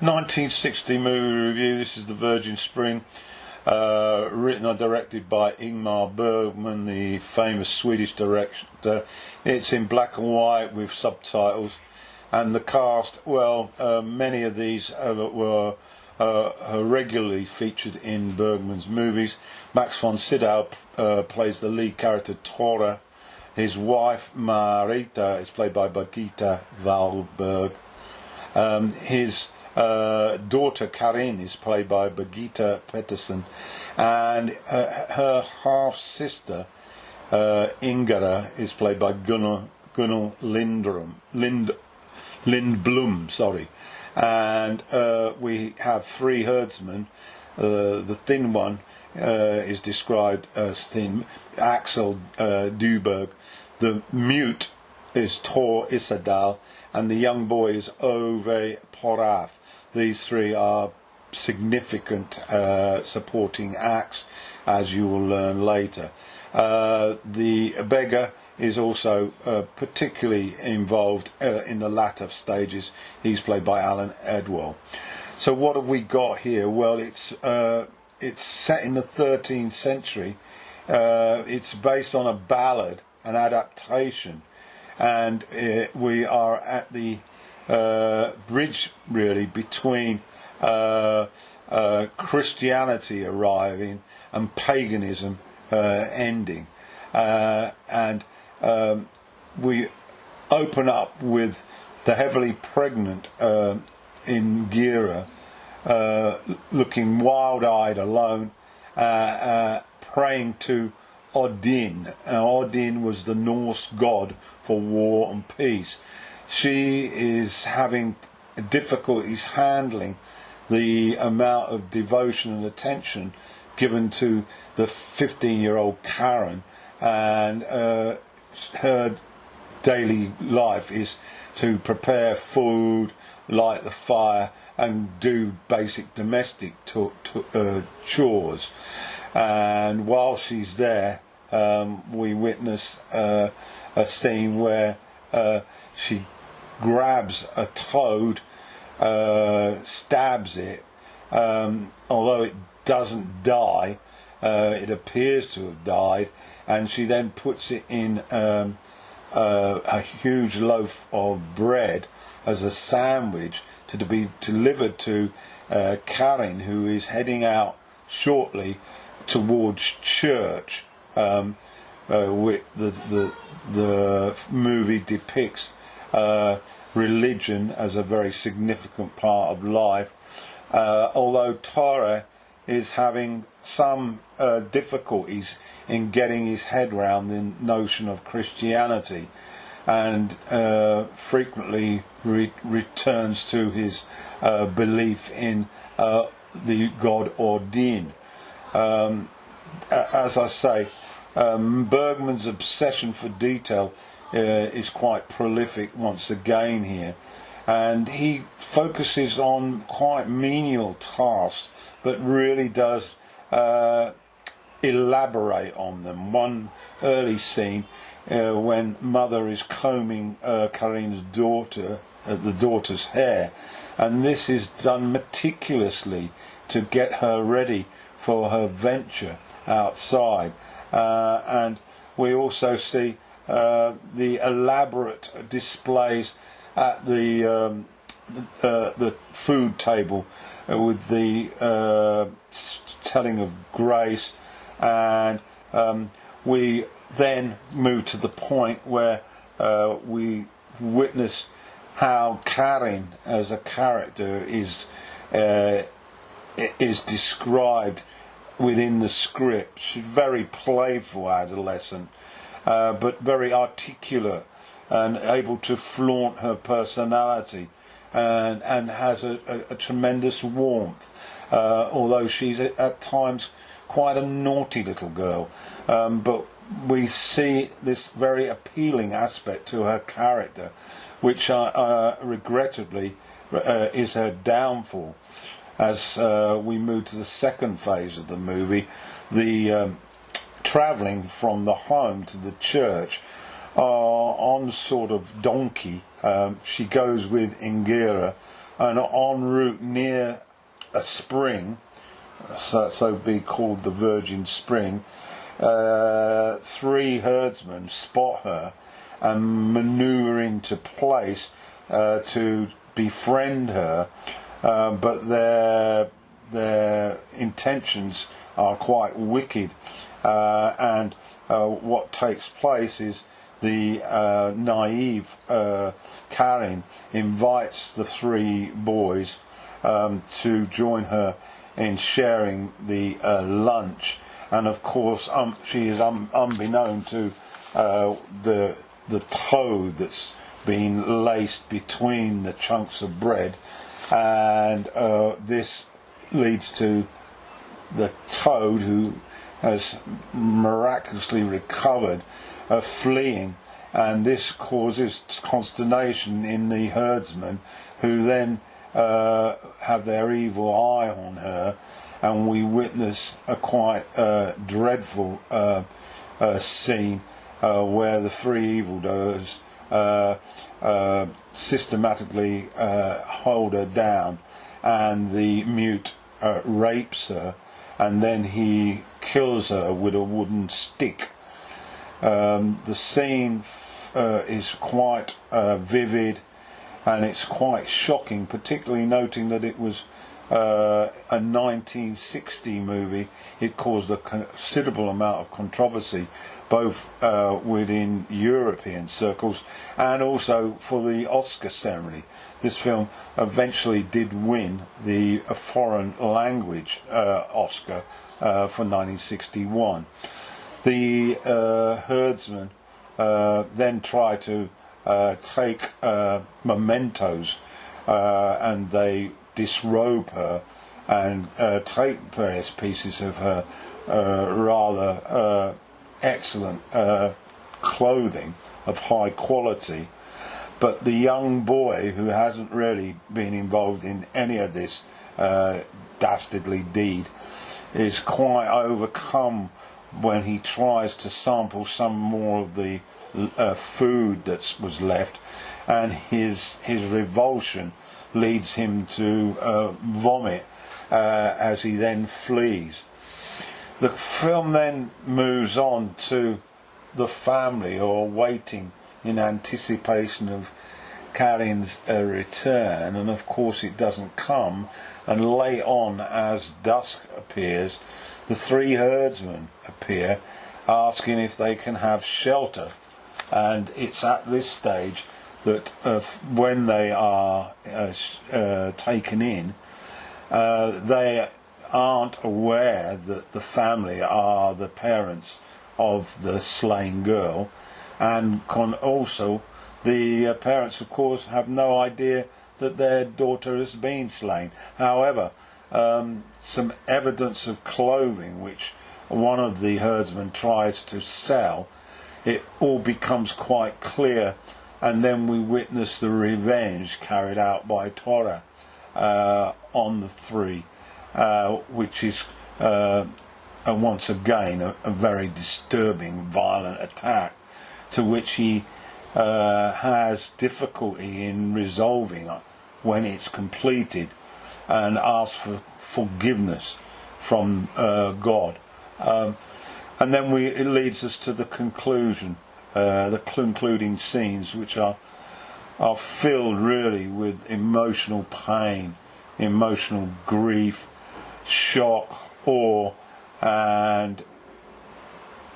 1960 movie review. This is The Virgin Spring, written and directed by Ingmar Bergman, the famous Swedish director. It's in black and white with subtitles, and the cast, well, many of these were regularly featured in Bergman's movies. Max von Sydow plays the lead character Tora. His wife Marita is played by Birgitta Wahlberg. His daughter Karin is played by Birgitta Pettersson, and her half sister Ingara is played by Gunnar Lindblom. Sorry, and we have three herdsmen. The thin one is described as thin, Axel Duberg. The mute is Tor Isadal, and the young boy is Ove Poraf. These three are significant supporting acts, as you will learn later. The beggar is also particularly involved in the latter stages. He's played by Alan Edwell. So what have we got here? Well, it's set in the 13th century. It's based on a ballad, an adaptation, and we are at the bridge really between Christianity arriving and paganism ending, and we open up with the heavily pregnant Ingira looking wild-eyed alone, praying to Odin. Odin was the Norse god for war and peace. She is having difficulties handling the amount of devotion and attention given to the 15-year-old Karen, and her daily life is to prepare food, light the fire, and do basic domestic chores. And while she's there, we witness a scene where she grabs a toad, stabs it, although it doesn't die, it appears to have died, and she then puts it in a huge loaf of bread as a sandwich to be delivered to Karin, who is heading out shortly towards church. With the movie depicts religion as a very significant part of life, although Tore is having some difficulties in getting his head around the notion of Christianity, and frequently returns to his belief in the god Odin. As I say, Bergman's obsession for detail is quite prolific once again here, and he focuses on quite menial tasks but really does elaborate on them. One early scene when mother is combing Karin's daughter, the daughter's hair, and this is done meticulously to get her ready for her venture outside, and we also see the elaborate displays at the food table with the telling of grace, and we then move to the point where we witness how Karin as a character is described within the script. She's very playful adolescent, but very articulate and able to flaunt her personality, and has a tremendous warmth, although she's at times quite a naughty little girl, but we see this very appealing aspect to her character, which regrettably is her downfall. As we move to the second phase of the movie, the travelling from the home to the church on sort of donkey. She goes with Ingira, and en route near a spring, so be called the Virgin Spring, 3 herdsmen spot her and maneuver into place to befriend her, but their intentions are quite wicked, and what takes place is the naive Karin invites the 3 boys to join her in sharing the lunch, and of course she is unbeknown to the toad that's been laced between the chunks of bread, and this leads to the toad, who has miraculously recovered, fleeing, and this causes consternation in the herdsmen, who then have their evil eye on her, and we witness a quite dreadful scene where the 3 evildoers systematically hold her down, and the mute rapes her, and then he kills her with a wooden stick. The scene is quite vivid, and it's quite shocking, particularly noting that it was a 1960 movie. It caused a considerable amount of controversy, both within European circles and also for the Oscar ceremony. This film eventually did win the foreign language Oscar for 1961. The herdsmen then try to take mementos, and they disrobe her and take various pieces of her rather excellent clothing of high quality. But the young boy, who hasn't really been involved in any of this dastardly deed, is quite overcome when he tries to sample some more of the food that was left, and his revulsion leads him to vomit as he then flees. The film then moves on to the family, who are waiting in anticipation of Karin's return, and of course it doesn't come, and late on, as dusk appears, the 3 herdsmen appear, asking if they can have shelter, and it's at this stage that when they are taken in, they aren't aware that the family are the parents of the slain girl, and the parents, of course, have no idea that their daughter has been slain. However, some evidence of clothing which one of the herdsmen tries to sell, it all becomes quite clear, and then we witness the revenge carried out by Tora on the 3, which is once again a very disturbing, violent attack, to which he has difficulty in resolving when it's completed, and asks for forgiveness from God. And then it leads us to the conclusion, the concluding scenes, which are filled really with emotional pain, emotional grief, shock, awe, and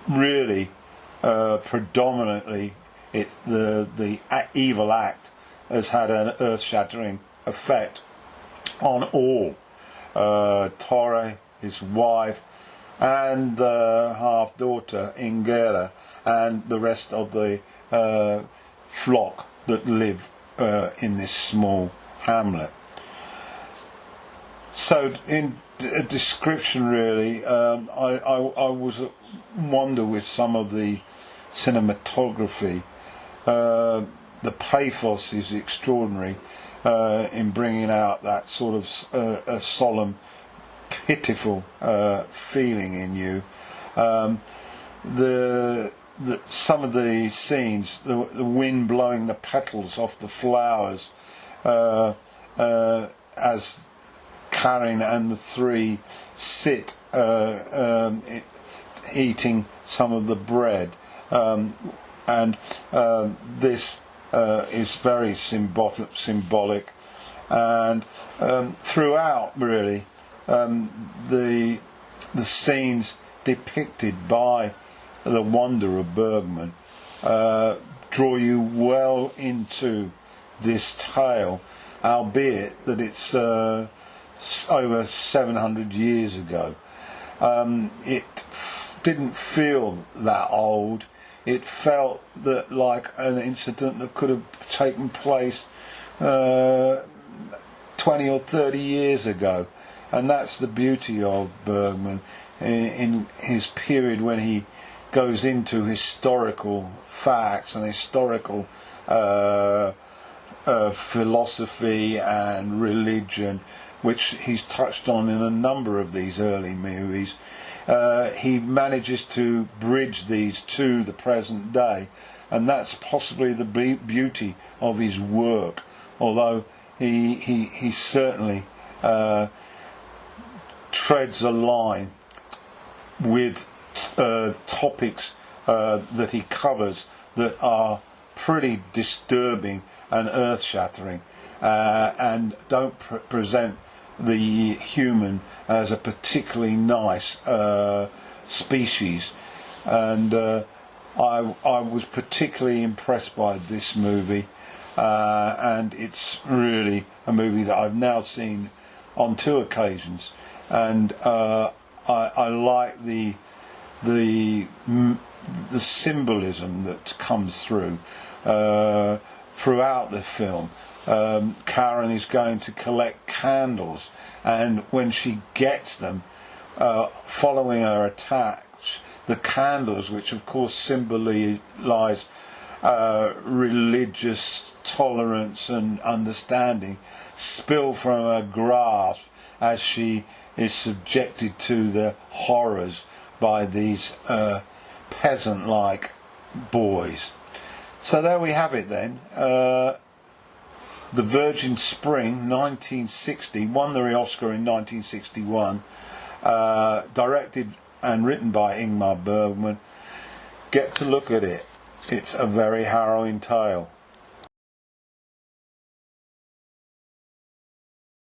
really predominantly the evil act has had an earth-shattering effect on all. Torre, his wife, and the half-daughter Ingera, and the rest of the flock that live in this small hamlet. So in a description really, I was wonder with some of the cinematography. The pathos is extraordinary in bringing out that sort of a solemn, pitiful feeling in you. Some of the scenes, the wind blowing the petals off the flowers, as Karen and the three sit eating some of the bread, and this is very symbolic, and throughout really the scenes depicted by the wonder of Bergman draw you well into this tale, albeit that it's over 700 years ago. It didn't feel that old. It felt that like an incident that could have taken place 20 or 30 years ago, and that's the beauty of Bergman in his period when he goes into historical facts and historical philosophy and religion, which he's touched on in a number of these early movies. He manages to bridge these to the present day, and that's possibly the beauty of his work, although he certainly treads a line with topics that he covers that are pretty disturbing and earth-shattering, and don't present the human as a particularly nice species. And I was particularly impressed by this movie, and it's really a movie that I've now seen on 2 occasions, and I like the symbolism that comes through throughout the film. Karen is going to collect candles, and when she gets them, following her attacks, the candles, which of course symbolise religious tolerance and understanding, spill from her grasp as she is subjected to the horrors by these peasant-like boys. So there we have it then. The Virgin Spring, 1960, won the Oscar in 1961, directed and written by Ingmar Bergman. Get to look at it. It's a very harrowing tale.